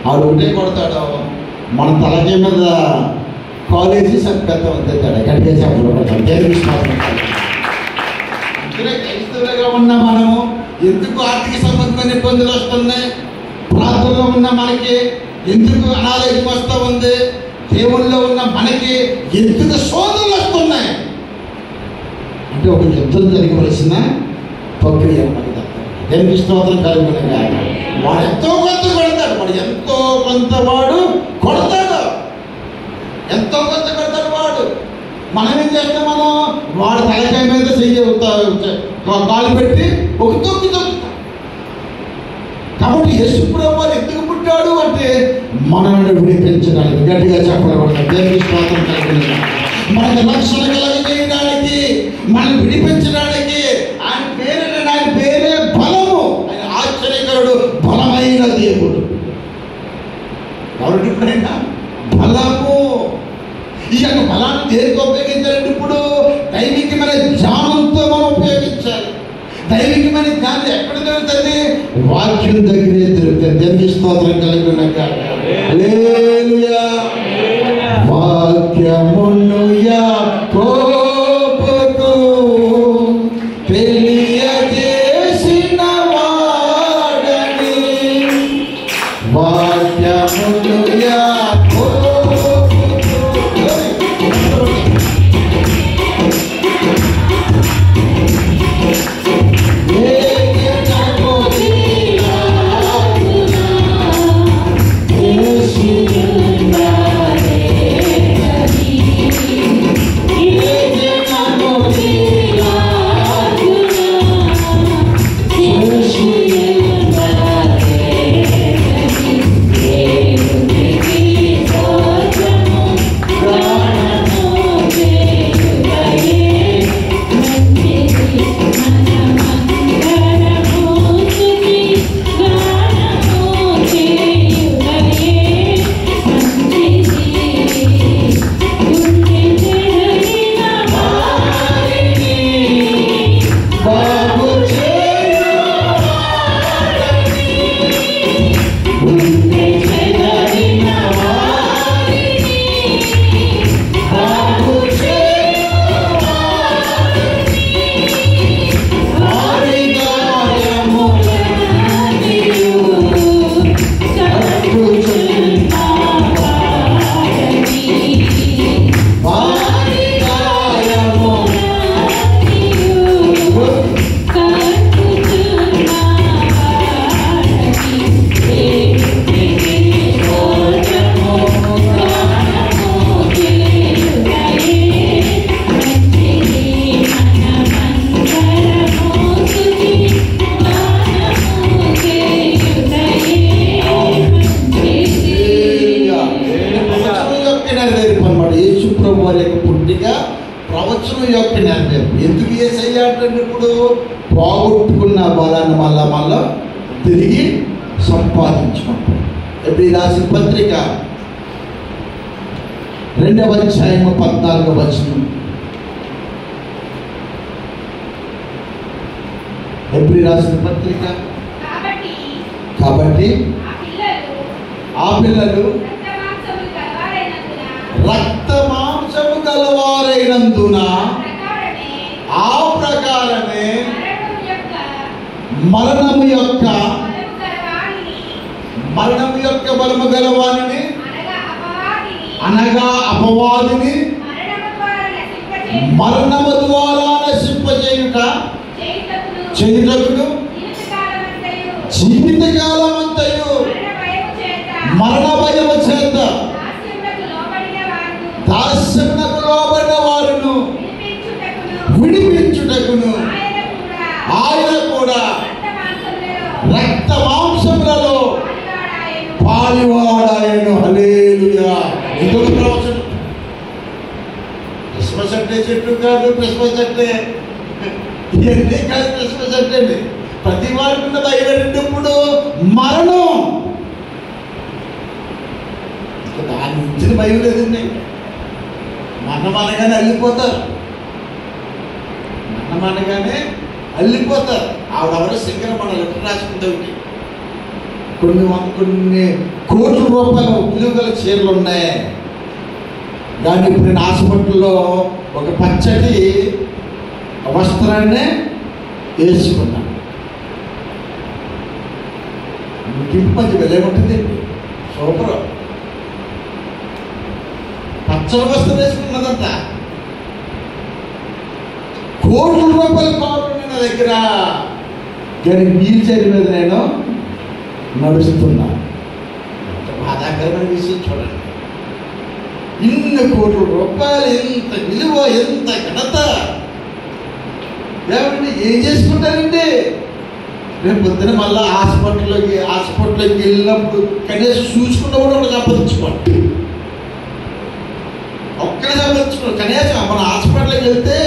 ఆడు ఒకటే కొడతాడు, మన తలకి మీద కాలేజీ సంపెత్తం అంతాడు. గట్టిగా చెప్పడం క్రైస్తవులుగా ఉన్న మనము ఎందుకు ఆర్థిక సంబంధమైన ఇబ్బందులు వస్తున్నాయి? ప్రాంతంలో ఉన్న మనకి ఎందుకు అనారోగ్యం వస్తూ ఉంది? దేవుల్లో ఉన్న మనకి ఎందుకు శోధనలు వస్తున్నాయి? అంటే ఒక యుద్ధం జరగవలసిన ప్రక్రియ మనకి దేవునికి స్తోత్రం కలుగునగా. వాడు ఎంతో కొంత కొడతాడు, వాడు ఎంతో కొంత కొడతాడు వాడు. మనం ఏం చేస్తాం? మనం వాడు తలకాయ మీద కాలు పెట్టి ఒక తొక్కుతాం. కాబట్టి యేసు ప్రభువు ఎందుకు పుట్టాడు అంటే మనల్ని విడిపించడానికి. గట్టిగా చెప్పడం దేవునికి స్తోత్రం కలుగునగా. మనకు రక్షణ కలగజేయడానికి, మనం విడిపించడానికి ఆయన పేరే బలము. ఆయన ఆశ్చర్యకరుడు, బలమైన దేవుడు. కాబట్టి ఇప్పుడైనా బలము, ఈ యొక్క బలాన్ని దేనికి ఉపయోగించాలి? దైవికమైన జ్ఞానం ఎక్కడ దొరుకుతుంది? వాక్యం దగ్గరే దొరుకుతుంది. దేవునికి స్తోత్రం కలుగునుగాక. హల్లెలూయా. వాక్యమును యాకోబుకు తెలియజేసిన వాడని, వాక్యమును ప్రవచనం యొక్క నెరవేర్పు. ఎందుకు యేసయ్య అంటే ఇప్పుడు పోగొట్టుకున్న బలాన్ని మళ్ళా తిరిగి సంపాదించుకుంటాం. ఎబ్రీ రాసిన పత్రిక 2వ అధ్యాయము 14వ వచనం. ఎబ్రీ రాసిన పత్రిక. కాబట్టి ఆ పిల్లలు రక్త మాంసము గలవారైనందున ఆ ప్రకారమే మరణము యొక్క బలము గలవానిని అనగా అపవాదిని మరణము ద్వారా నశింపజేయుట చేయుటకును జీవితకాలమంతయు మరణ భయము చేత దాస్యమునకు లోబడిన వారును విడిపించుటకును ఆయన కూడా రక్త మాంసములలో పాలివాడాయను. హల్లెలూయా. ఇంకొక ప్రవచనం. క్రిస్మస్ అంటే చెట్టు కాదు, క్రిస్మస్ అంటే ఇవన్నీ కాదు. క్రిస్మస్ అంటే ప్రతి వారికి బయలుదేరినప్పుడు మరణం. దాని ఇచ్చిన భయం లేదండి. మరణమనగానే అల్లిపోతారు. మరణమనగానే అల్లిపోతారు. ఆవిడెవరో సింగర్ మన లెటర్ రాసుకుంటే కొన్ని కోట్ల రూపాయల విలువ గల చీరలు ఉన్నాయి. కానీ ఇప్పుడు నేను హాస్పిటల్లో ఒక పచ్చటి వస్త్రాన్ని వేసుకున్నాను. గింపది వెళ్ళేముంటుంది. సూపర్. పచ్చడి వస్త్రం వేసుకున్నదంట. కోట్ల రూపాయలు కావాలి నా దగ్గర. కానీ వీల్ చైర్ మీద నేను నడుస్తున్నా. బాధాకరమైన విషయం చూడండి. ఇన్ని కోట్ల రూపాయలు, ఎంత విలువ, ఎంత ఘనత. ఏమండి ఏం చేసుకుంటారండి? రేపు పొద్దున మళ్ళీ హాస్పిటల్లోకి వెళ్ళినప్పుడు కనీసం చూసుకుంటూ కూడా ఒకటి సంపాదించుకోండి. ఒక్కడే సంపాదించుకోండి. కనీసం మన హాస్పిటల్కి వెళ్తే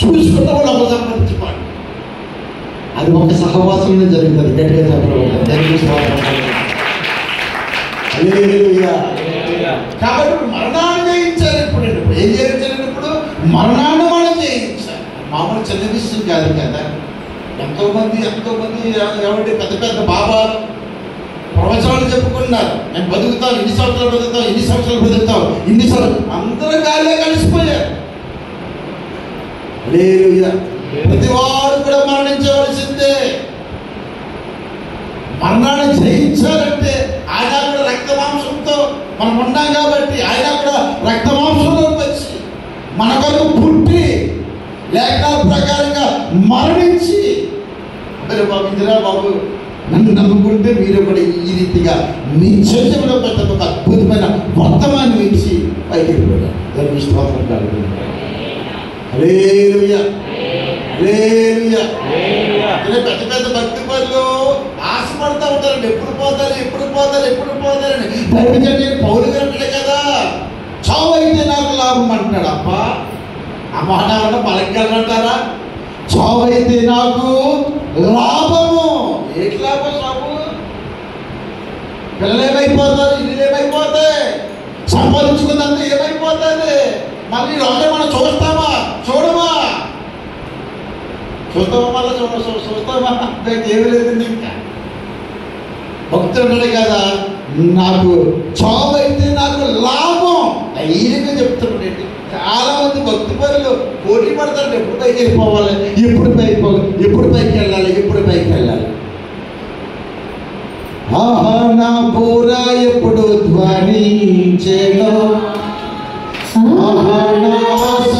చూసుకుంటూ కూడా ఒకటి సంపాదించుకోండి. అది ఒక సహవాసంలో జరుగుతుంది. గట్టిగా చెప్పడం. కాబట్టి మరణాన్ని జయించారు. ఇప్పుడు ఏం జయించారు? ఇప్పుడు మరణాన్ని మనం జయించాలి. మామూలు చిన్న విషయం కాదు కదా. ఎంతోమంది ఏమంటే పెద్ద పెద్ద బాబాలు ప్రవచనాలు చెప్పుకున్నారు. మేము బతుకుతాం, ఇన్ని సంవత్సరాలు బతుకుతాం, ఇన్ని సంవత్సరాలు బతుకుతాం, ఇన్ని సంవత్సరాలు అందరూ గాలిలో కలిసిపోయారు. హల్లెలూయా. ప్రతివాడు కూడా మరణించవలసిందే. మరణాన్ని జయించాలంటే ఆయన కూడా రక్త మాంసంతో మనం ఉన్నాం కాబట్టి ఆయన కూడా రక్త మాంసంలోకి వచ్చి మన కొరకు పుట్టి లేఖనాల ప్రకారంగా మరణించి, మరి బాబు ఇందిరా బాబు నన్ను నమ్ముకుంటే మీరు కూడా ఈ రీతిగా నిశ్చయంలో పెద్ద ఒక అద్భుతమైన వర్తమానం ఇచ్చి పైకి వెళ్ళిపోయారు. దానికి స్తోత్రం కలుగుతుంది. హల్లెలూయా, హల్లెలూయా. పెద్ద పెద్ద భక్తి పనులు ఆశపడతా ఉంటారండి, ఎప్పుడు పోతారని. దైవజనుడు పౌలు గంటలే కదా, చావు అయితే నాకు లాభం అంటున్నాడు. అబ్బా, ఆ మాట ఏమన్నా పలకగలరంటారా? చావు అయితే నాకు లాభము. ఏంటి లాభం? చావు పిల్లలు ఏమైపోతారు, ఇల్లు ఏమైపోతాయి, సంపాదించుకున్నంత ఏమైపోతుంది? మళ్ళీ రోజే మనం చూడమా మళ్ళీ చూస్తామా? ఏమి లేదండి. ఇంకా భక్తుడు కదా, నాకు చావు అయితే నాకు లాభం ధైర్యంగా చెప్తున్నాడు. చాలా మంది భక్తి పనులు పోటీ పడతారు. ఎప్పుడు పైకి వెళ్ళిపోవాలి, ఎప్పుడు పైకి వెళ్ళాలి. ఆహా, నా బూర ఎప్పుడు ధ్వనించెను, ఆహా నా ఆశ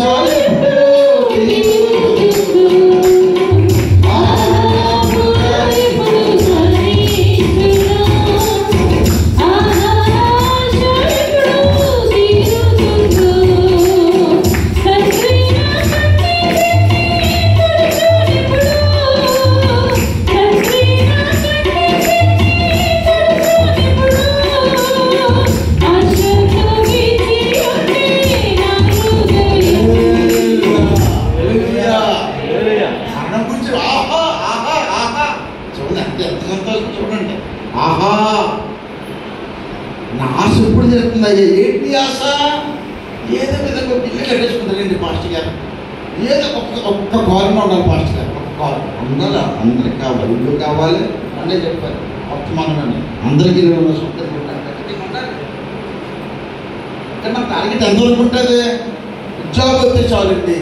చూడండి. ఆహా, నా ఆశ ఎప్పుడు జరుగుతుందయ్యా? ఏంటి ఆశ? ఏదో విధంగా ఇల్లు కట్టేసుకుంటారండి పాస్టర్ గారు. ఏదో ఒక్క కాలంలో ఉండాలి పాస్టర్ గారు, ఒక్క కాలం ఉండాలి. అందరికి కావాలి, ఇల్లు కావాలి. అన్నీ చెప్పారు వర్తమానం, అందరికీ సొంతం ఉండాలి. మన టార్గెట్ ఎంతవరకు ఉంటుంది? ఉద్యోగం వస్తే చాలండి,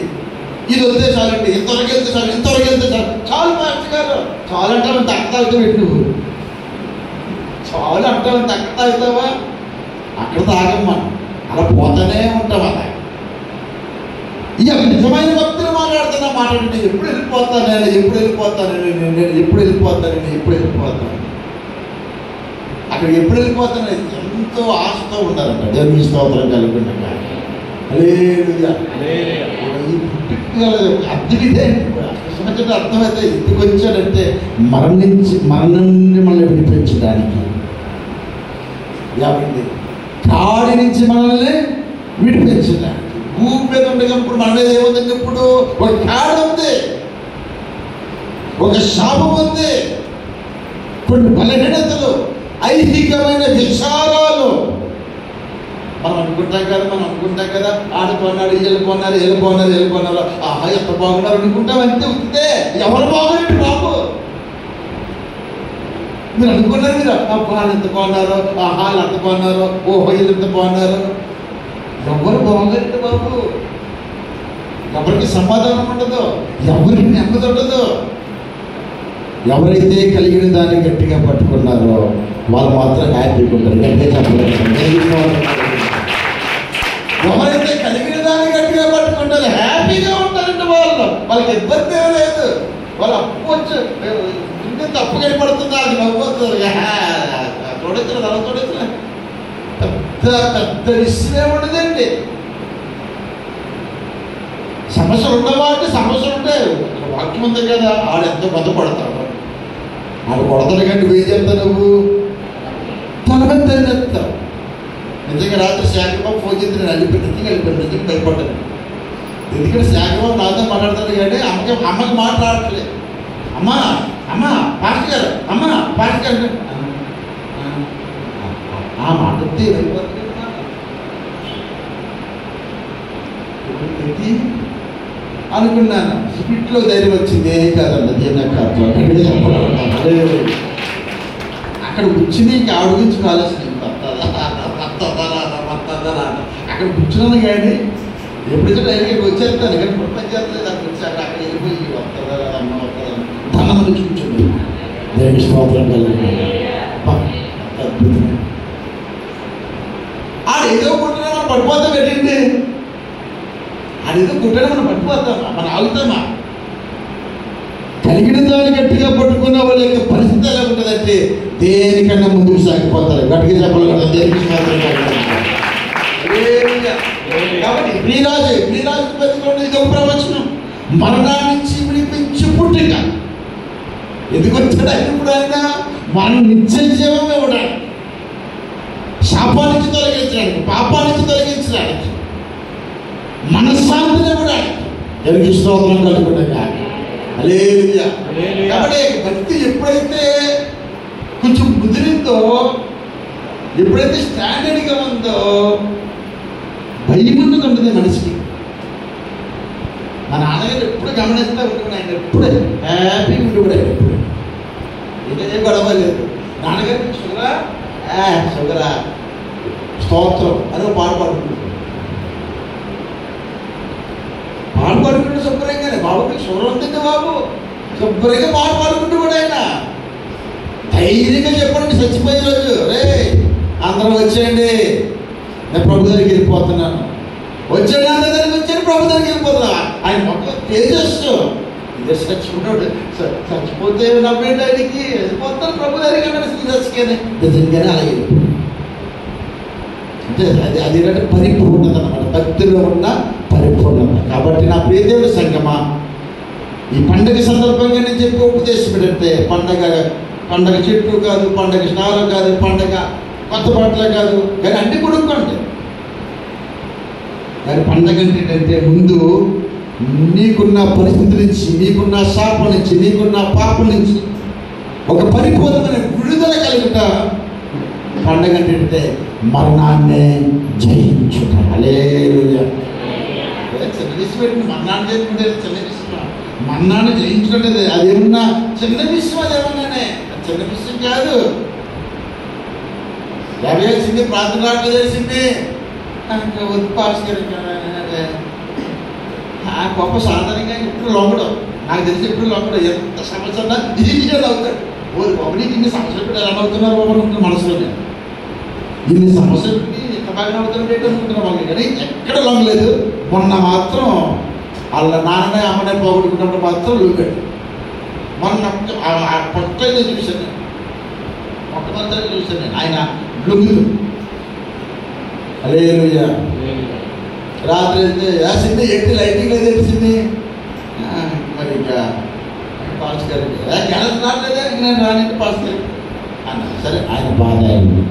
ఇది వస్తే చాలండి, ఇంతవరకు వెళ్తే చాలు పాస్టర్ గారు. చాలు అంటే మనం తక్కువ తాగుతావు పెట్టు, చాలు అంటే మనం తక్కువ తాగుతావా? అక్కడ తాగమ్మా, అలా పోతానే ఉంటాం. అలా ఇక నిజమైన భక్తులు మాట్లాడండి. ఎప్పుడు వెళ్ళిపోతాను, అక్కడ ఎప్పుడు వెళ్ళిపోతాను ఎంతో ఆశతో ఉండాలంట. దేవుని స్తోత్రం కలుగుతుండగా. హల్లెలూయా. ఈ పుట్టుకల అర్థమిదే, అర్థమైతే ఎందుకు వచ్చాడంటే మరణాన్ని మనల్ని విడిపించడానికి. కాడి నుంచి మనల్ని విడిపించడానికి. భూమి మీద ఉండేటప్పుడు మన మీద ఏముందండి? ఇప్పుడు ఒక కాడి ఉంది, ఒక శాపం ఉంది, కొన్ని బలహీనతలు, ఐహికమైన విచారాలు. మనం అనుకుంటాం కదా ఆడుకున్నాడు, వెళ్ళిపోన్నారు, ఆహా ఎంత బాగున్నారు అనుకుంటాం. అంతే ఉంటే ఎవరు బాగున్నాడు బాబు? మీరు అనుకున్నారు, మీరు వాళ్ళు ఎంత బాగున్నారు, ఆహాలు ఎంత బాగున్నారు, ఓహో వీళ్ళు ఎంత బాగున్నారు. ఎవరు బాగుందంటే బాబు, ఎవరికి సమాధానం ఉండదు, ఎవరికి నెమ్మది ఉండదు. ఎవరైతే కలిగిన దాన్ని గట్టిగా పట్టుకున్నారో వాళ్ళు మాత్రం హ్యాపీగా ఉంటారు. ఎవరైతే కలిగిన దాన్ని గట్టిగా పట్టుకుంటారో హ్యాపీగా ఉంటారంటే వాళ్ళకి ఇబ్బంది లేదు. వాళ్ళు అప్పు వచ్చి తప్పు కనపడుతుంది, అది నవ్వుతుంది. చూడొచ్చు అలా చూడొచ్చు, పెద్ద విషయం ఉండదండి. సమస్యలు ఉండవాటి సమస్యలు ఉంటాయి. వాక్యం ఉంది కదా, ఆడెంతో బాధపడతాడు, ఆడు కొడతాడు కానీ నువ్వేం చెప్తావు? నువ్వు తలబెత్తని చెప్తావు. నిజంగా రాత్రి శాఖబాబు ఫోన్ చేసి నేను వెళ్ళిపోయాను, నిజంగా భయపడ్డాను. ఎందుకంటే శాఖబాబు నాతో మాట్లాడతాడు కానీ అమ్మకి మాట్లాడట్లేదు. అమ్మా పాస్టర్ గారు, ఆ మాట అయిపోతుంది. అనుకున్నాను. స్పిరిట్లో ధైర్యం వచ్చింది. ఏం కాదండి, దేవుని యొక్క అక్కడ కూర్చుని ఇంకా ఆవిడ గురించి కాలేసింది. అక్కడ కూర్చున్నాను కానీ ఎప్పుడైతే డైరెక్ట్గా వచ్చేస్తాను కానీ ప్రపంచాలు అక్కడ వచ్చి అక్కడ వెళ్ళిపోయి వస్తుందా అమ్మ వస్తుందా ధనం కూర్చుంటుంది. దేవుని స్తోత్రం కలిగి అద్భుతమే. ఆడేదో కుట్టినా మనం పడిపోతాం. ఏంటండి ఆడేదో కుట్టినా మనం పడిపోతామా, మనం ఆగుతామా? కలిగిన దాన్ని గట్టిగా పట్టుకున్న వాళ్ళ యొక్క పరిస్థితి ఎలా ఉంటుందంటే దేనికన్నా ముందుకు సాగిపోతారు. గట్టిగా చెప్పాలి కదా, దేనికి కాబట్టి ప్రియరాజు బతిలో ఇది ఒక ప్రవచనం. మరణాన్నించి విడిపించి పుట్టిక ఎందుకు వచ్చాడు ఆయన? ఇప్పుడు ఆయన మన నిత్య జీవం ఇవ్వడానికి, శాపానికి తొలగించడానికి, పాపానికి తొలగించడానికి, మనశ్శాంతిని ఇవ్వడానికి. ఎవరికి స్తోత్రం కలుగుతుండగా. హల్లెలూయా. కాబట్టి భక్తి ఎప్పుడైతే కొంచెం ముదిరిందో, ఎప్పుడైతే స్టాండర్డ్గా ఉందో భయం ఉంటుంది మనిషికి. మా నాన్నగారు ఎప్పుడు గమనిస్తూ ఉంటుంది. ఆయన ఎప్పుడే హ్యాపీగా ఉండిపోయాడు. ఎప్పుడు ఇదే గొడవ లేదు. నాన్నగారికి షుగరా స్తోత్రం అని ఒక పాట పాడుకుంటే శుభ్రంగానే బాబుకి షుగర్ ఉందండి బాబు, శుభ్రంగా పాడుకుంటూ కూడా ఆయన ధైర్యంగా చెప్పండి. చచ్చిపోయే రోజు రే అందరం వచ్చేయండి, నేను ప్రభు దగ్గరికి వెళ్ళిపోతున్నాను, వచ్చాడు అందరి దగ్గరికి వచ్చాడు, ప్రభు దగ్గరికి వెళ్ళిపోతున్నా. ఆయన మొత్తం తేజస్సు ఇదే చచ్చిపోతాడు. చచ్చిపోతే నమ్మేంటి ఆయనకి? వెళ్ళిపోతాను ప్రభు దగ్గరికి చచ్చిపోయాను. నిజంగానే అలాగే అంటే అది ఏంటంటే పరిపూర్ణత అన్నమాట, భక్తిలో ఉన్న పరిపూర్ణత. కాబట్టి నా ప్రియదేవుడి సంగమా, ఈ పండగ సందర్భంగా నేను చెప్పి ఉపదేశం ఏంటంటే పండగ చెట్లు కాదు, పండగ స్నానం కాదు, పండగ కొత్త బట్టలు కాదు, కానీ అన్ని కొనుక్కోండి. కానీ పండగ ఏంటంటే ముందు నీకున్న పరిస్థితి నుంచి, నీకున్న శాపం నుంచి, నీకున్న పాపం నుంచి ఒక పరిపూర్ణమైన విడుదల కలుగుట పండగ ఏంటంటే మరణాన్ని జయించుట. హల్లెలూయా. చిన్న విషయం ఏంటి? మరణాన్ని జయించుకుంటే చిన్న విషయం. మరణాన్ని జయించుకుంటే అదేమన్నా చిన్న విషయం, అదేమన్నానే చిన్న విషయం కాదు. వేసింది ప్రార్థన రావట్లేదు, వేసింది గొప్ప సాధారణంగా ఇప్పుడు లొంగడం నాకు తెలిసి, ఎప్పుడు లొంగడం ఎంత సమస్య ఉన్నా ఈజీగా అవుతాడు. ఓరి బాబునికి ఇన్ని సమస్యలు పెట్టి ఎలా అవుతున్నారు బాబు అనుకుంటున్న మనసులోనే. ఇన్ని సమస్యలు పెట్టి ఎంత బాగా అవుతున్నారు ఏంటి అనుకుంటున్నాం వాళ్ళు, కానీ ఎక్కడ లొంగలేదు. మొన్న మాత్రం వాళ్ళ నాన్ననే అమ్మనే పోగొట్టుకున్నప్పుడు మాత్రం లొంగాడు. మొన్న పొట్టైతే చూశాను నేను, మొట్టమొదటి చూశాను నేను ఆయన లొంగుతూ. హల్లెలూయా. రాత్రి అయితే వేసింది, ఎట్టి లైటింగ్ లేదు తెలిసింది. మరి ఇంకా పాస్ గారికి క్యారెక్టర్ రాలేదా, నేను రానంటే పాస్ గారికి అన్న. సరే ఆయన బాధ అయింది.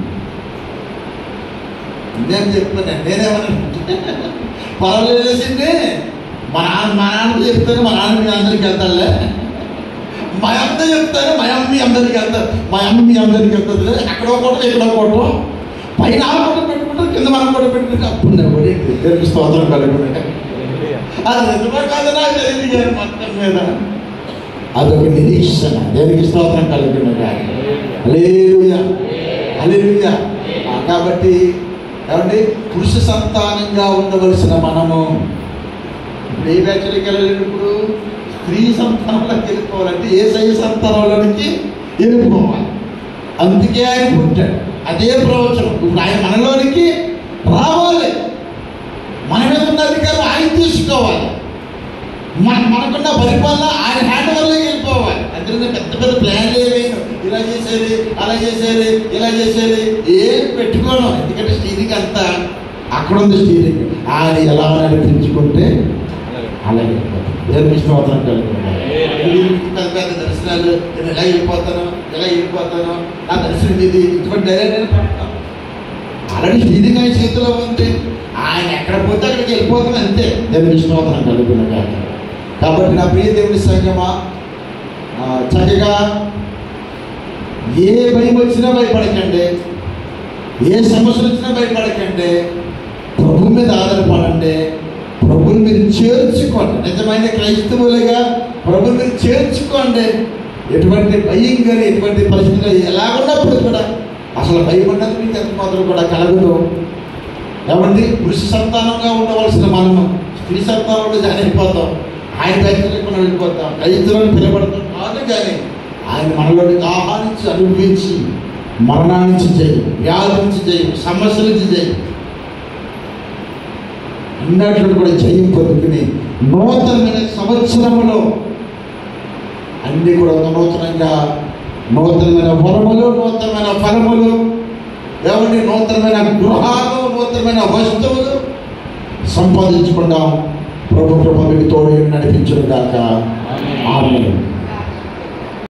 నేను చెప్పాను, నేనేమన్నా పర్వాలేదు వేసింది. మా నాన్న చెప్తాను, మా నాన్న మీ అందరికి వెళ్తాడులే, మా అమ్మ చెప్తాను, మా అమ్మ మీ అందరికి వెళ్తారు, మా అమ్మ మీ అందరికి వెళ్తుంది. అక్కడ ఒకటం ఇక్కడ ఒకటం, పైన కూడా పెట్టుకుంటారు, కింద మనం కూడా పెట్టుకుంటే అప్పుడు నిలబడి దేవునికి స్తోత్రం కలుగుతుంటే అది నిజమా కాదనా తెలియదు. మొత్తం మీద అదొక నిరీక్షణ. దేవునికి స్తోత్రం కలుగుతుండగా. హల్లెలూయా, హల్లెలూయా. కాబట్టి ఏమండి, పురుష సంతానంగా ఉండవలసిన మనము ఇప్పుడు ఏ బ్యాచ్లోకి వెళ్ళలేనప్పుడు స్త్రీ సంతానంలోకి వెళ్ళిపోవాలంటే యేసయ్య సంతానంలోనికి వెళ్ళిపోవాలి. అందుకే ఆయన పుట్టాడు. అదే ప్రవచనం. ఇప్పుడు ఆయన మనలోనికి రావాలి, మన మీద ఉన్న అధికారం ఆయన తీసుకోవాలి, మనకున్న పరిపాలన ఆయన హ్యాండ్ ఓవర్లోకి వెళ్ళిపోవాలి. అందుకని పెద్ద పెద్ద ప్లాన్లు ఏమైనా ఇలా చేసేది, అలా చేసేది, ఇలా చేసేది ఏం పెట్టుకోను. ఎందుకంటే స్టీరింగ్ అంతా అక్కడ ఉంది. స్టీరింగ్ ఆయన ఎలా నడిపించుకుంటే అలాగే దేవునికి స్తోత్రం కలుగుతున్నాయి. పెద్ద పెద్ద దర్శనాలు, నేను ఎలా వెళ్ళిపోతాను, నా దర్శనం ఇది ఇటువంటి డైరెక్ట్ నేను పడతాను. ఆల్రెడీ స్టీరింగ్ ఆయన చేతిలో ఉంది, ఆయన ఎక్కడ పోతే అక్కడికి వెళ్ళిపోతాం అంతే. దేవునికి స్తోత్రం కలుగుతున్నాయి. కాబట్టి నా ప్రియ దేవుని సంగమా, చక్కగా ఏ భయం వచ్చినా భయపడకండి, ఏ సమస్యలు వచ్చినా భయపడకండి, ప్రభు మీద ఆధారపడండి. ప్రభుని మీరు చేర్చుకోండి. నిజమైన క్రైస్తవులుగా ప్రభుని మీరు చేర్చుకోండి. ఎటువంటి భయం కానీ ఎటువంటి పరిస్థితులు ఎలా ఉన్నప్పుడు కూడా అసలు భయం అన్నది మీకు ఎంత మాత్రం కూడా కలగదు. ఏమండి, పురుష సంతానంగా ఉండవలసిన మనము స్త్రీ సంతానంలో జాయిన్ అయిపోతాం. ఆయన దగ్గర వెళ్ళిపోతాం, రైతులను పిలబడతాం కాదు. కానీ ఆయన మనలోనికి ఆహ్వానించి అనుభవించి మరణానికి చేయి, వ్యాధి నుంచి చేయి, సమస్యల నుంచి చేయి, అన్నట్లు కూడా జయం పొందుకుని నూతనమైన సంవత్సరములో అన్నీ కూడా నూతనంగా నూతనమైన వరములు, నూతనమైన ఫలములు, ఏమండి నూతనమైన గృహాలు, నూతనమైన వస్తువులు సంపాదించుకుందాం. ప్రభు మీకు తోడు నడిపించును గాక. ఆమేన్.